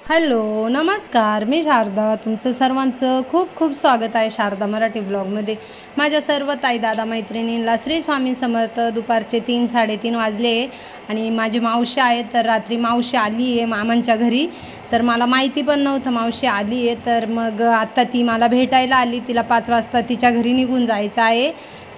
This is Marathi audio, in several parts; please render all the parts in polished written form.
हॅलो नमस्कार, मी शारदा. तुमचं सर्वांचं खूप खूप स्वागत आहे शारदा मराठी ब्लॉगमध्ये. माझ्या सर्व ताई दादा मैत्रिणींना श्री स्वामी समर्थ. दुपारचे 3-3:30 वाजले आणि माझी मावशी आहे. तर रात्री मावशी आली आहे मामांच्या घरी. तर मला माहिती पण नव्हतं मावशी आली आहे. तर मग आत्ता ती मला भेटायला आली. तिला 5 वाजता तिच्या घरी निघून जायचं आहे.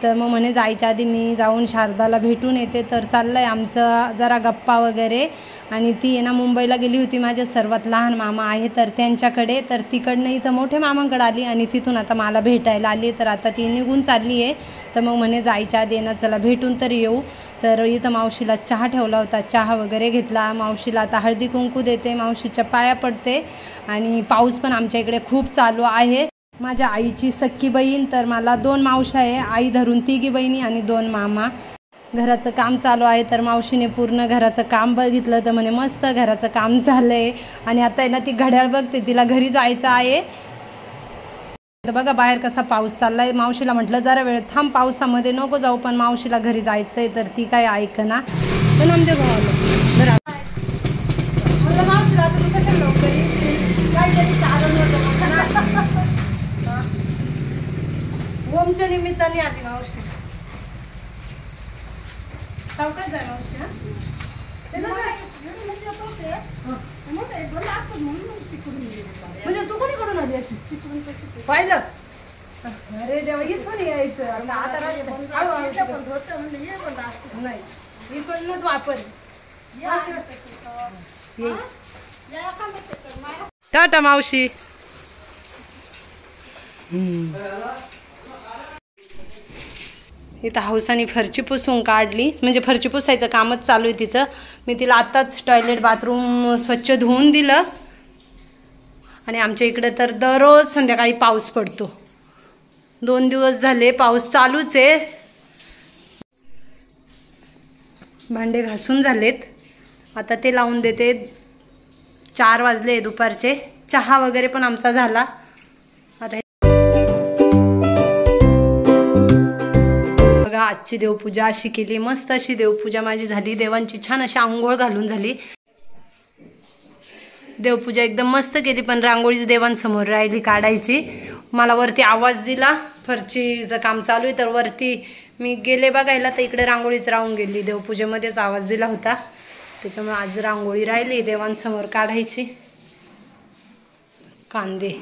तर मग म्हणे जायच्या आधी मी जाऊन शारदाला भेटून येते. तर चाललं आहे आमचं जरा गप्पा वगैरे. आणि ती आहे ना मुंबईला गेली होती, माझे सर्वात लहान मामा आहे तर त्यांच्याकडे. तर तिकडनं इथं मोठ्या मामांकडे आली आणि तिथून आता मला भेटायला आली. तर आता ती निघून चालली आहे. तर मग म्हणे जायच्या आधी ना चला भेटून तरी येऊ. तर इथं मावशीला चहा ठेवला होता, चहा वगैरे घेतला. मावशीला आता हळदी कुंकू देते, मावशीच्या पाया पडते. आणि पाऊस पण आमच्या इकडे खूप चालू आहे. माझ्या आईची सख्खी बहीण, तर मला 2 मावशा आहे, आई धरून 3 बहिणी आणि 2 मामा. घराचं काम चालू आहे. तर मावशीने पूर्ण घराचं काम बघितलं तर म्हणे मस्त घराचं काम झालं आहे. आणि आता आहे ना ती घड्याळ बघते, तिला घरी जायचं आहे. तर बघा बाहेर कसा पाऊस चालला आहे. मावशीला म्हटलं जरा वेळ थांब, पावसामध्ये नको जाऊ, पण मावशीला घरी जायचं आहे. तर ती काय ऐकना. पण आमच्या भावाला मावशीला तुम्ही कशा लवकर येशील, काहीतरी कारण होतं ओमच्या निमित्ताने आली मावशी. सावकाश जाय मावशी. म्हणजे तू कोणीकडून आली अशी पाहिलं? अरे देवा, इथून यायचं आता नाही, इकडूनच वापर. टाटा मावशी. इथं हौसानी फरची पुसून काढली, म्हणजे फरची पुसायचं कामच चालू आहे तिचं. मी तिला आत्ताच टॉयलेट बाथरूम स्वच्छ धुवून दिलं. आणि आमच्या इकडे तर दररोज संध्याकाळी पाऊस पडतो. 2 दिवस झाले पाऊस चालूच आहे. भांडे घासून झालेत, आता ते लावून देते. 4 वाजले दुपारचे. चहा वगैरे पण आमचा झाला. आता आजची देवपूजा अशी केली, मस्त अशी देवपूजा माझी झाली. देवांची छान अशी आंघोळ घालून झाली. देवपूजा एकदम मस्त केली, पण रांगोळीच देवांसमोर राहिली काढायची. मला वरती आवाज दिला, फरचीचं काम चालू आहे. तर वरती मी गेले बघायला, तर इकडे रांगोळीच राहून गेली. देवपूजेमध्येच आवाज दिला होता, त्याच्यामुळे आज रांगोळी राहिली देवांसमोर काढायची. कांदे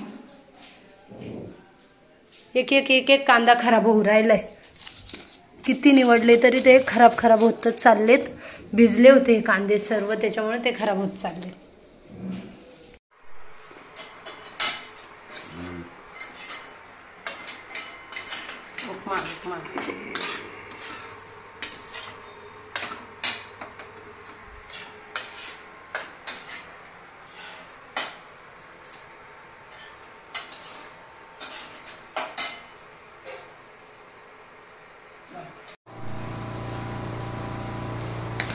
एक कांदा खराब होऊ राहिलाय. किती निवडले तरी ते खराब होतच चाललेत. भिजले होते हे कांदे सर्व, त्याच्यामुळे ते खराब होत चालले.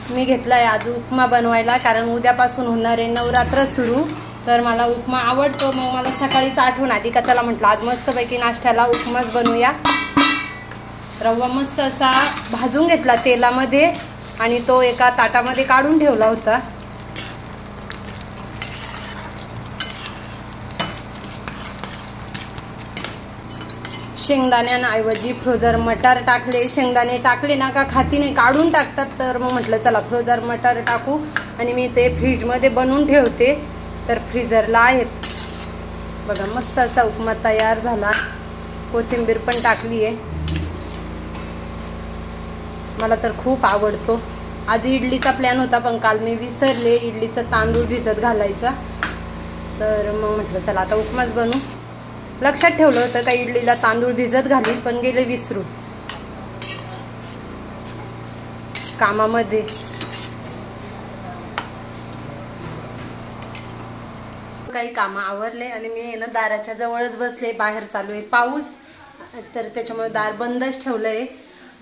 मी घेतलाय आज उपमा बनवायला, कारण उद्यापासून होणार आहे नवरात्र सुरू. तर मला उपमा आवडतो. मग मला सकाळीच आठवण आली का चला म्हटलं आज मस्तपैकी नाश्त्याला उपमाच बनवूया. रवा मस्त असा भाजून घेतला तेलामध्ये आणि तो एका ताटामध्ये काढून ठेवला होता. शेंगदाण्यांऐवजी फ्रोझर मटार टाकले. शेंगदाणे टाकले ना का खाती नाही, काढून टाकतात. तर मग म्हटलं चला फ्रोझर मटार टाकू. आणि मी ते फ्रीजमध्ये बनवून ठेवते, तर फ्रीजरला आहेत. बघा मस्त असा उपमा तयार झाला. कोथिंबीर पण टाकली आहे. मला तर खूप आवडतो. आज इडलीचा प्लॅन होता, पण काल मी विसरले इडलीचं तांदूळ भिजत घालायचा. तर मग म्हटलं चला आता उपमाच बनवू. लक्षात ठेवलं होतं का इडलीला तांदूळ भिजत घालील, पण गेले विसरून कामामध्ये. काही कामं आवरले आणि मी ना दाराच्या जवळच बसले. बाहेर चालू आहे पाऊस, तर त्याच्यामुळे दार बंदच ठेवलं आहे.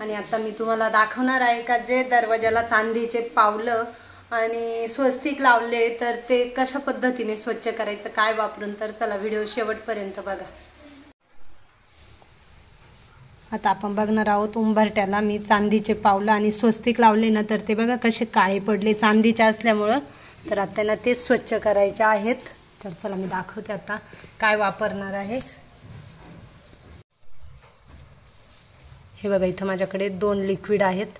आणि आता मी तुम्हाला दाखवणार आहे का जे दरवाजाला चांदीचे पावलं आणि स्वस्तिक लावले, तर ते कशा पद्धतीने स्वच्छ करायचं काय वापरून. तर चला व्हिडिओ शेवटपर्यंत बघा. आता आपण बघणार आहोत उंबरट्याला मी चांदीचे पावलं आणि स्वस्तिक लावले ना, तर ते बघा कसे काळे पडले चांदीचे असल्यामुळं. तर आता ना ते स्वच्छ करायचे आहेत. तर चला मी दाखवते आता काय वापरणार आहे। हे बघा इथं माझ्याकडे 2 लिक्विड आहेत।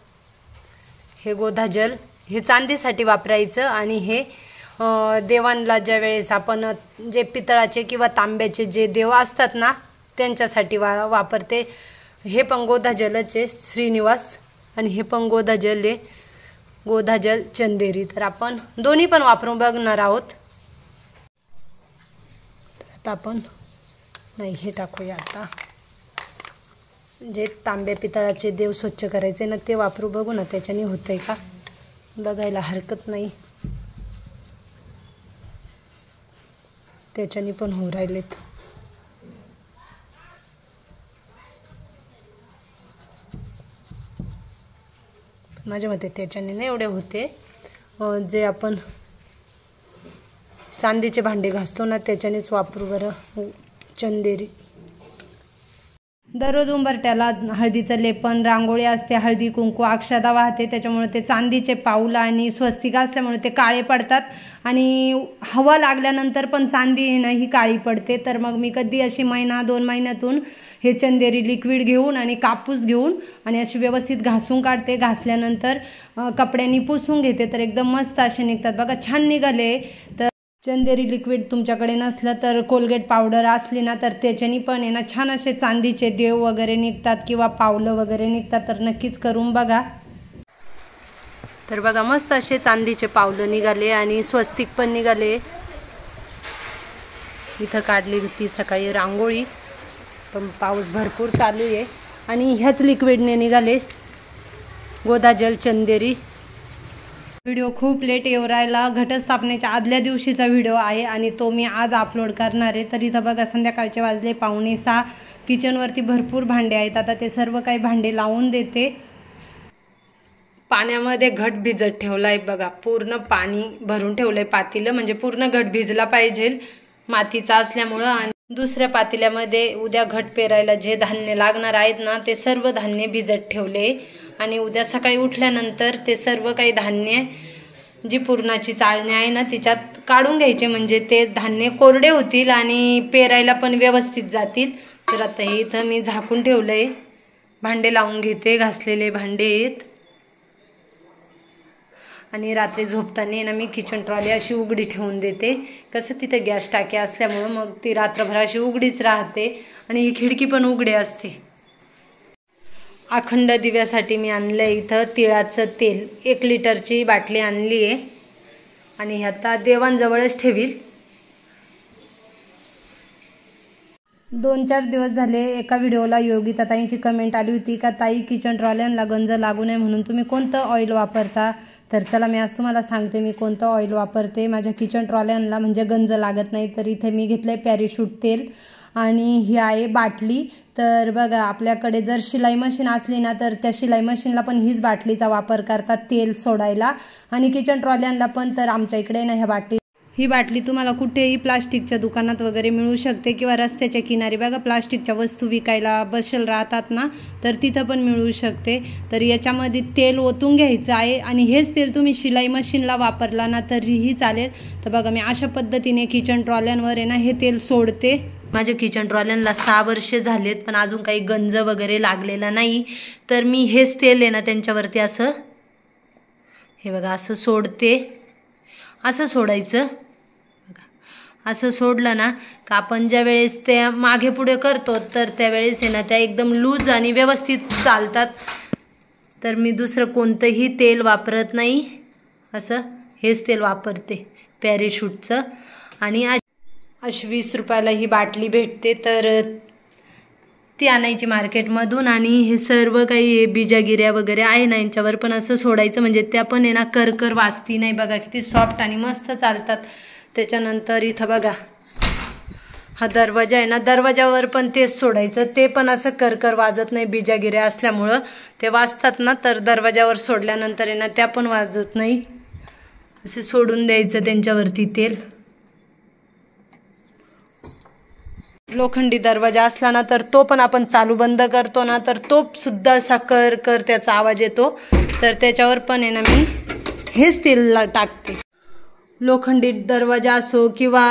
हे गोधा जल हे चांदीसाठी वापरायचं आणि हे देवांना ज्या वेळेस आपण जे पितळाचे किंवा तांब्याचे जे देव असतात ना त्यांच्यासाठी वापरते। हे पण गोधा जलचे श्रीनिवास आणि हे पण गोधा जल आहे गोधा जल चंदेरी। तर आपण दोन्ही पण वापरून बघणार आहोत। आता आपण नाही हे टाकूया आता जे तांब्या पितळाचे देव स्वच्छ करायचे ना ते वापरू बघू ना त्याच्याने होतंय का बघायला हरकत नाही। त्याच्याने पण होऊ राहिलेत। माझ्या मते त्याच्याने नाही एवढे होते। जे आपण चांदीचे भांडे घासतो ना त्याच्यानेच वापरू बरं चंदेरी। दररोज उंबरट्याला हळदीचं लेपन रांगोळी असते, हळदी कुंकू अक्षदा वाहते, त्याच्यामुळे ते चांदीचे पाऊल आणि स्वस्तिक असल्यामुळे ते काळे पडतात आणि हवा लागल्यानंतर पण चांदी ही काळी पडते। तर मग मी कधी अशी महिना 2 महिन्यातून हे चंदेरी लिक्विड घेऊन आणि कापूस घेऊन आणि अशी व्यवस्थित घासून काढते। घासल्यानंतर कपड्यांनी पुसून घेते तर एकदम मस्त असे निघतात बघा छान निघाले। तर चंदेरी लिक्विड तुमच्याकडे नसलं तर कोलगेट पावडर असली ना तर त्याच्यानी पण आहे ना छान असे चांदीचे देव वगैरे निघतात किंवा पावलं वगैरे निघतात। तर नक्कीच करून बघा। तर बघा मस्त असे चांदीचे पावलं निघाले आणि स्वस्तिक पण निघाले। इथं काढली होती सकाळी रांगोळी पण पाऊस भरपूर चालू आहे आणि ह्याच लिक्विडने निघाले गोधा जल चंदेरी। व्हिडिओ खूप लेट येऊ राहिला, घटस्थापनेच्या आदल्या दिवशीचा व्हिडिओ आहे आणि तो मी आज अपलोड करणार आहे। तर इथं बघा संध्याकाळचे वाजले 5:45। किचनवरती भरपूर भांडे आहेत, आता ते सर्व काही भांडे लावून देते। पाण्यामध्ये घट भिजत ठेवलाय बघा, पूर्ण पाणी भरून ठेवलंय पातेलं, म्हणजे पूर्ण घट भिजला पाहिजे मातीचा असल्यामुळं। आणि दुसऱ्या पातेल्यामध्ये उद्या घट पेरायला जे धान्य लागणार आहेत ना ते सर्व धान्य भिजत ठेवले आणि उद्या सकाळी उठल्यानंतर ते सर्व काही धान्य जी पुरणाची चाळणी आहे ना तिच्यात काढून घ्यायचे, म्हणजे ते धान्य कोरडे होतील आणि पेरायला पण व्यवस्थित जातील। तर आता हे इथं मी झाकून ठेवलंय, भांडे लावून घेते, घासलेले भांडे आहेत। आणि रात्री झोपताना ना मी किचन ट्रॉली अशी उघडी ठेवून देते, कसं तिथे गॅस टाकी असल्यामुळं मग ती रात्रभर अशी उघडीच राहते आणि ही खिडकी पण उघडी असते। अखंड दिव्यासाठी मी आणलं इथं तिळाचं तेल, 1 लिटरची बाटली आणली आहे आणि ह्याता देवांजवळच ठेवील। 2-4 दिवस झाले एका व्हिडिओला योगिता ताईंची कमेंट आली होती का ताई किचन ट्रॉल्यांना गंज लागू नये म्हणून तुम्ही कोणतं ऑइल वापरता। तर चला मी आज तुम्हाला सांगते मी कोणतं ऑइल वापरते माझ्या किचन ट्रॉल्यांना, म्हणजे गंज लागत नाही। तर इथे मी घेतलंय पॅराशूट तेल आणि ही आहे बाटली। तर बघा आपल्याकडे जर शिलाई मशीन असली ना तर त्या शिलाई मशीनला पण हीच बाटलीचा वापर करतात तेल सोडायला आणि किचन ट्रॉल्यांना पण। तर आमच्या इकडे ना ह्या ही बाटली तुम्हाला कुठेही प्लास्टिकच्या दुकानात वगैरे मिळू शकते किंवा रस्त्याच्या किनारी बघा प्लास्टिकच्या वस्तू विकायला बसेल राहतात ना तर तिथं पण मिळू शकते। तर याच्यामध्ये तेल ओतून घ्यायचं आहे आणि हेच तेल तुम्ही शिलाई मशीनला वापरला ना तरीही चालेल। तर बघा मी अशा पद्धतीने किचन ट्रॉल्यांवर आहे ना हे तेल सोडते। माझ्या किचन ट्रॉल्यांना 6 वर्षे झालेत पण अजून काही गंज वगैरे लागलेला नाही। तर मी हेच तेल आहे ना त्यांच्यावरती असं हे बघा असं सोडते, असं सोडायचं बघा। असं सोडलं ना का आपण ज्या वेळेस ते मागे पुढे करतो तर त्यावेळेस आहे ना त्या एकदम लूज आणि व्यवस्थित चालतात। तर मी दुसरं कोणतंही तेल वापरत नाही, असं हेच तेल वापरते पॅराशूटचं। आणि अशी 20 रुपयाला ही बाटली भेटते तर ती आणायची मार्केटमधून आणि हे सर्व काही बिजागिऱ्या वगैरे आहे ना यांच्यावर पण असं सोडायचं, म्हणजे त्या पण आहे ना करकर वाजती नाही बघा, किती सॉफ्ट आणि मस्त चालतात। त्याच्यानंतर इथं बघा हा दरवाजा आहे ना दरवाजावर पण तेच सोडायचं, ते पण असं करकर वाजत नाही बिजागिऱ्या असल्यामुळं ते वाजतात ना। तर दरवाजावर सोडल्यानंतर आहे ना त्या पण वाजत नाही, असे सोडून द्यायचं त्यांच्यावरती तेल। लोखंडी दरवाजा असला ना तर तो पण आपण चालू बंद करतो ना तर तो सुद्धा असा कर कर त्याचा आवाज येतो। तर त्याच्यावर पण आहे ना मी हेच तेल टाकते। लोखंडी दरवाजा असो किंवा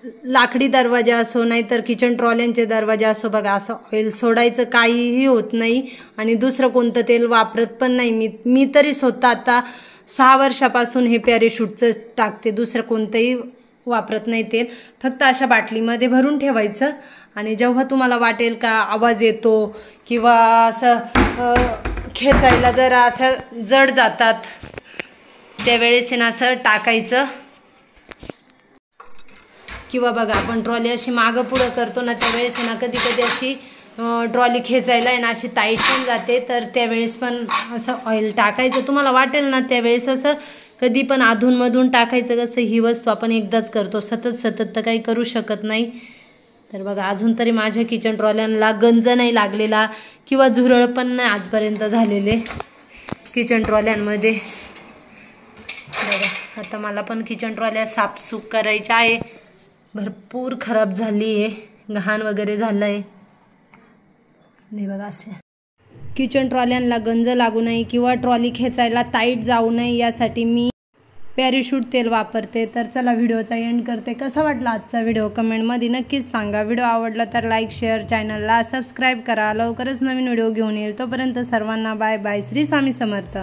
लाकडी दरवाजा असो नाहीतर किचन ट्रॉल्यांचे दरवाजा असो बघा, असं ऑइल सोडायचं काहीही होत नाही आणि दुसरं कोणतं तेल वापरत पण नाही. मी तरी स्वतः आता 6 वर्षापासून हे पॅराशूटचं टाकते, दुसरं कोणतंही वापरत नाही तेल. फक्त अशा बाटलीमध्ये भरून ठेवायचं आणि जेव्हा तुम्हाला वाटेल का आवाज येतो किंवा असं खेचायला जरा असं जड जातात त्यावेळेस ना असं टाकायचं. किंवा बघा आपण ट्रॉली अशी मागं पुढं करतो ना त्यावेळेस ना कधी कधी अशी ट्रॉली खेचायला आहे ना अशी टाईट पण जाते, तर त्यावेळेस पण असं ऑइल टाकायचं. तुम्हाला वाटेल ना त्यावेळेस असं कधी पण अधूनमधून टाकायचं. कसं ही वस्तू आपण एकदाच करतो, सतत तर काही करू शकत नाही. तर बघा अजून तरी माझ्या किचन ट्रॉल्यांना गंज नाही लागलेला किंवा झुरळ पण नाही आजपर्यंत झालेले किचन ट्रॉल्यांमध्ये. बघा आता मला पण किचन ट्रॉल्या साफसूफ करायच्या आहे. भरपूर खराब झाली आहे, घाण वगैरे झालं आहे. नाही बघा असे किचन ट्रॉल्यांना गंज लागू नये किंवा ट्रॉली खेचायला टाईट जाऊ नये यासाठी मी पॅराशूट तेल वापरते. तर चला व्हिडिओचा एंड करते. कसा वाटला आजचा व्हिडिओ कमेंटमध्ये नक्कीच सांगा. व्हिडिओ आवडला तर लाईक शेअर, चॅनलला सबस्क्राईब करा. लवकरच नवीन व्हिडिओ घेऊन येईल. तोपर्यंत सर्वांना बाय बाय. श्री स्वामी समर्थ.